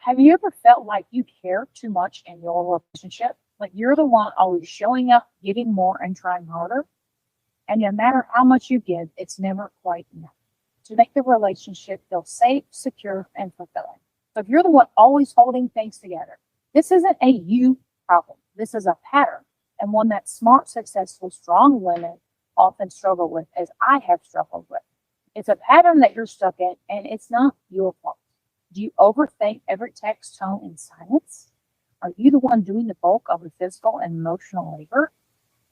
Have you ever felt like you care too much in your relationship? Like you're the one always showing up, giving more, and trying harder. And no matter how much you give, it's never quite enough to make the relationship feel safe, secure, and fulfilling. So if you're the one always holding things together, this isn't a you problem. This is a pattern, and one that smart, successful, strong women often struggle with, as I have struggled with. It's a pattern that you're stuck in, and it's not your fault. Do you overthink every text, tone, and silence? Are you the one doing the bulk of the physical and emotional labor?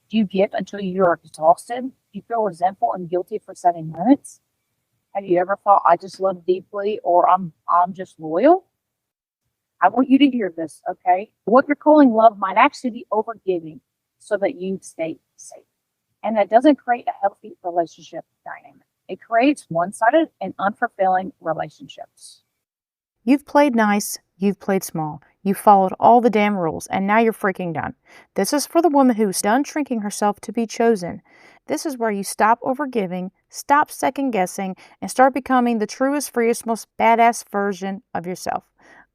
Do you give until you're exhausted? Do you feel resentful and guilty for setting limits? Have you ever thought, I just love deeply, or I'm just loyal? I want you to hear this, okay? What you're calling love might actually be overgiving so that you stay safe. And that doesn't create a healthy relationship dynamic. It creates one-sided and unfulfilling relationships. You've played nice, you've played small, you've followed all the damn rules, and now you're freaking done. This is for the woman who's done shrinking herself to be chosen. This is where you stop overgiving, stop second guessing, and start becoming the truest, freest, most badass version of yourself.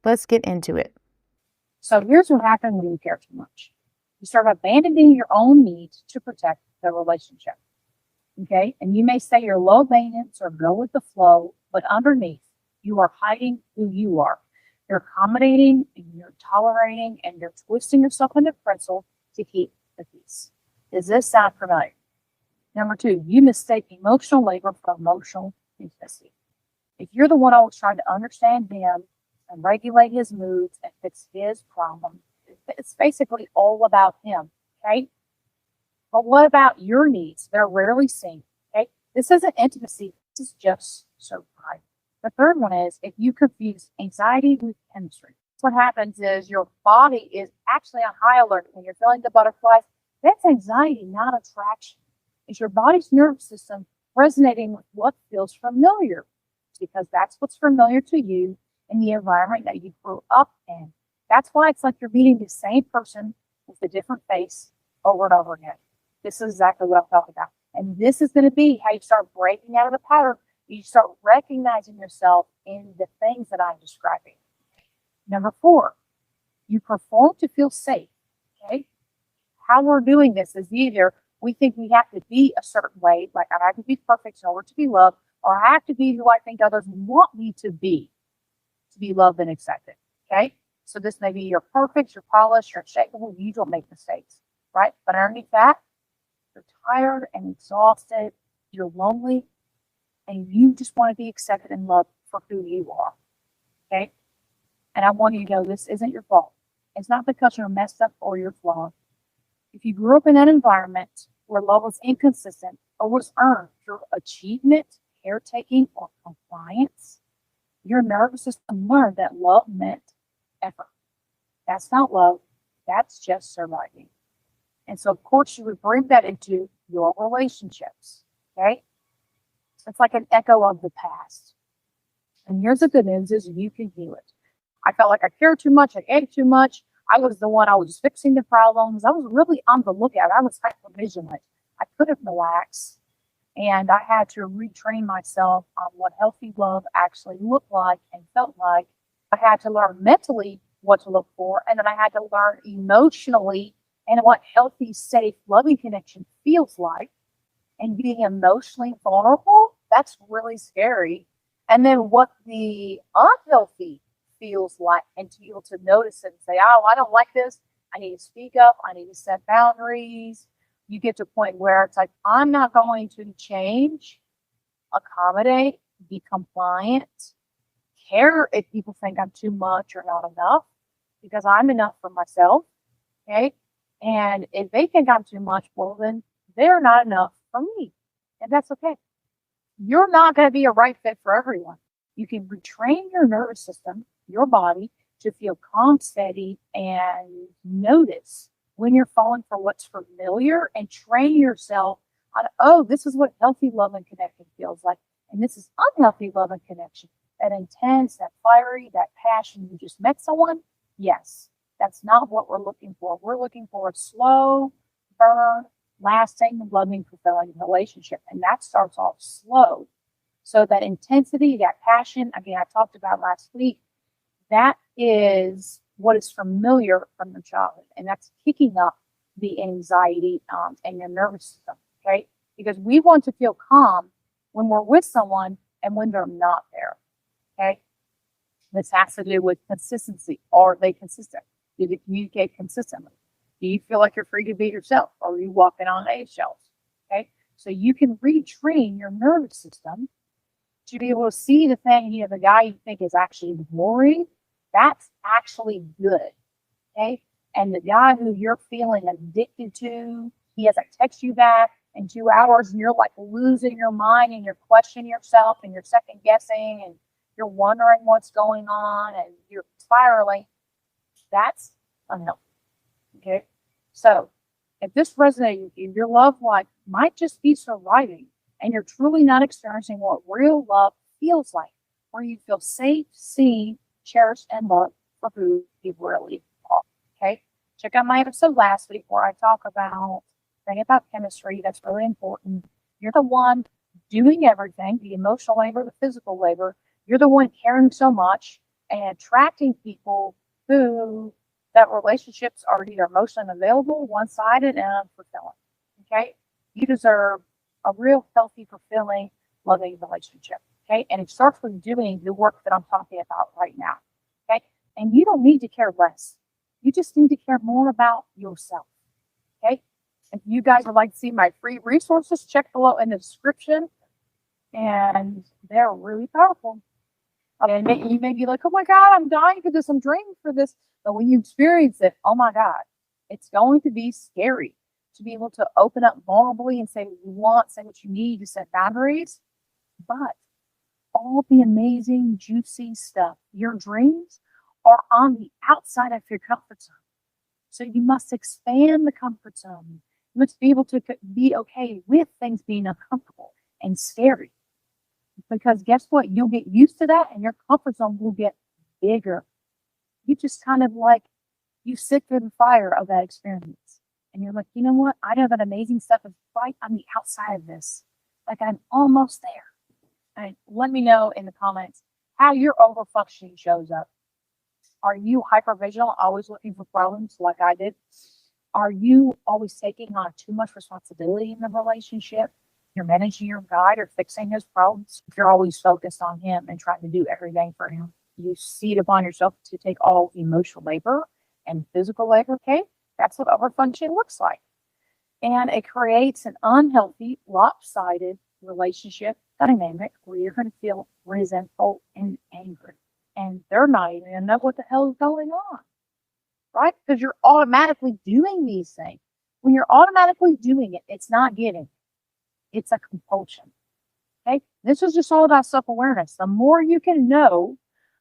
Let's get into it. So here's what happens when you care too much. You start abandoning your own needs to protect the relationship. Okay? And you may say you're low maintenance or go with the flow, but underneath, you are hiding who you are. You're accommodating and you're tolerating and you're twisting yourself into pretzel to keep the peace. Does this sound familiar? Number two, you mistake emotional labor for emotional intimacy. If you're the one always trying to understand him and regulate his moods and fix his problem, it's basically all about him, okay? But what about your needs? They're rarely seen, okay? This isn't intimacy. This is just so private. The third one is if you confuse anxiety with chemistry. What happens is your body is actually on high alert when you're feeling the butterflies. That's anxiety, not attraction. It's your body's nervous system resonating with what feels familiar, because that's what's familiar to you in the environment that you grew up in. That's why it's like you're meeting the same person with a different face over and over again. This is exactly what I'm talking about. And this is going to be how you start breaking out of the pattern. You start recognizing yourself in the things that I'm describing. Number four, you perform to feel safe. Okay? How we're doing this is either we think we have to be a certain way, like I have to be perfect in order to be loved, or I have to be who I think others want me to be loved and accepted. Okay? So this may be you're perfect, you're polished, you're unshakable, you don't make mistakes, right? But underneath that, you're tired and exhausted, you're lonely, and you just want to be accepted and loved for who you are. Okay? And I want you to know this isn't your fault. It's not because you're messed up or you're flawed. If you grew up in an environment where love was inconsistent or was earned through achievement, caretaking, or compliance, your nervous system learned that love meant effort. That's not love. That's just surviving. And so, of course, you would bring that into your relationships. Okay? It's like an echo of the past. And here's the good news is you can heal it. I felt like I cared too much. I ate too much. I was the one, I was fixing the problems. I was really on the lookout. I was hyper vigilant. I couldn't relax. And I had to retrain myself on what healthy love actually looked like and felt like. I had to learn mentally what to look for. And then I had to learn emotionally and what healthy, safe, loving connection feels like. And being emotionally vulnerable, that's really scary. And then what the unhealthy feels like, and to be able to notice it and say, oh, I don't like this. I need to speak up. I need to set boundaries. You get to a point where it's like, I'm not going to change, accommodate, be compliant, care if people think I'm too much or not enough, because I'm enough for myself. Okay. And if they think I'm too much, well, then they're not enough for me. And that's okay. You're not going to be a right fit for everyone. You can retrain your nervous system, your body, to feel calm, steady, and notice when you're falling for what's familiar, and train yourself on, oh, this is what healthy love and connection feels like. And this is unhealthy love and connection. That intense, that fiery, that passion. You just met someone? Yes. That's not what we're looking for. We're looking for a slow burn, lasting, loving, fulfilling relationship. And that starts off slow. So that intensity, that passion, again, I talked about last week, that is what is familiar from your childhood, and that's kicking up the anxiety and your nervous system, okay? Because we want to feel calm when we're with someone and when they're not there, okay? This has to do with consistency. Are they consistent? Do they communicate consistently? Do you feel like you're free to be yourself? Or are you walking on eggshells? Okay. So you can retrain your nervous system to be able to see the thing, the guy you think is actually boring, that's actually good. Okay. And the guy who you're feeling addicted to, he hasn't texted you back in 2 hours and you're like losing your mind and you're questioning yourself and you're second guessing and you're wondering what's going on and you're spiraling. That's unhealthy. Okay. So if this resonates with you, your love life might just be surviving and you're truly not experiencing what real love feels like, where you feel safe, seen, cherished, and loved for who you really are. Okay. Check out my episode last week where I talk about chemistry. That's really important. You're the one doing everything, the emotional labor, the physical labor. You're the one caring so much and attracting people who that relationships are either emotionally unavailable, one-sided, and unfulfilling. Okay? You deserve a real healthy, fulfilling, loving relationship. Okay? And it starts with doing the work that I'm talking about right now. Okay? And you don't need to care less. You just need to care more about yourself. Okay? If you guys would like to see my free resources, check below in the description. And they're really powerful. And you may be like, oh my God, I'm dying for this. I'm draining for this. But when you experience it, oh my God, it's going to be scary to be able to open up vulnerably and say what you want, say what you need, to set boundaries. But all the amazing, juicy stuff, your dreams, are on the outside of your comfort zone. So you must expand the comfort zone. You must be able to be okay with things being uncomfortable and scary. Because guess what? You'll get used to that and your comfort zone will get bigger. You just kind of like, you sit through the fire of that experience. And you're like, you know what? I know that amazing stuff is right on the outside of this. Like I'm almost there. And let me know in the comments how your overfunctioning shows up. Are you hypervigilant, always looking for problems like I did? Are you always taking on too much responsibility in the relationship? You're managing your guy or fixing his problems. If you're always focused on him and trying to do everything for him, you see it upon yourself to take all emotional labor and physical labor. Okay, that's what overfunction looks like. And it creates an unhealthy, lopsided relationship dynamic where you're going to feel resentful and angry. And they're not even going to know what the hell is going on, right? Because you're automatically doing these things. When you're automatically doing it, it's not getting. It's a compulsion. Okay. This is just all about self-awareness. The more you can know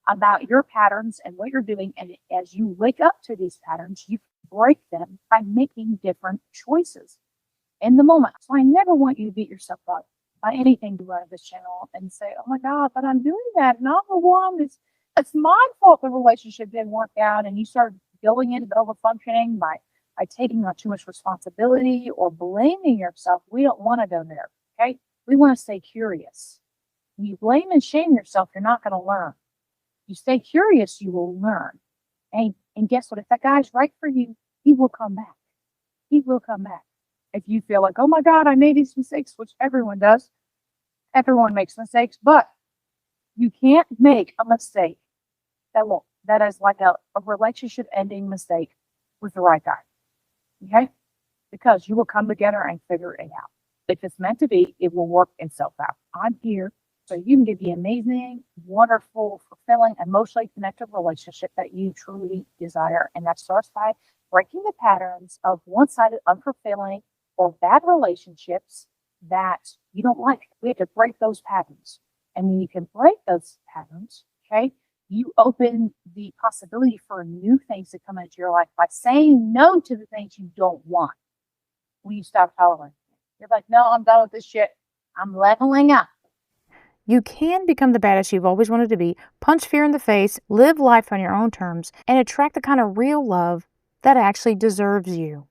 about your patterns and what you're doing, and as you wake up to these patterns, you break them by making different choices in the moment. So I never want you to beat yourself up by anything you out of this channel and say, oh my God, but I'm doing that. And I'm the one it's my fault the relationship didn't work out. And you start going into the overfunctioning by taking on too much responsibility or blaming yourself. We don't want to go there. Okay. We want to stay curious. When you blame and shame yourself, you're not going to learn. You stay curious, you will learn. And guess what? If that guy's right for you, he will come back. He will come back. If you feel like, oh my God, I made these mistakes, which everyone does. Everyone makes mistakes, but you can't make a mistake that is like a relationship ending mistake with the right guy. Okay? Because you will come together and figure it out. If it's meant to be, it will work itself out. I'm here so you can get the amazing, wonderful, fulfilling, emotionally connected relationship that you truly desire. And that starts by breaking the patterns of one-sided, unfulfilling, or bad relationships that you don't like. We have to break those patterns. And when you can break those patterns, okay, you open the possibility for new things to come into your life by saying no to the things you don't want. When you stop tolerating it, you're like, no, I'm done with this shit. I'm leveling up. You can become the badass you've always wanted to be, punch fear in the face, live life on your own terms, and attract the kind of real love that actually deserves you.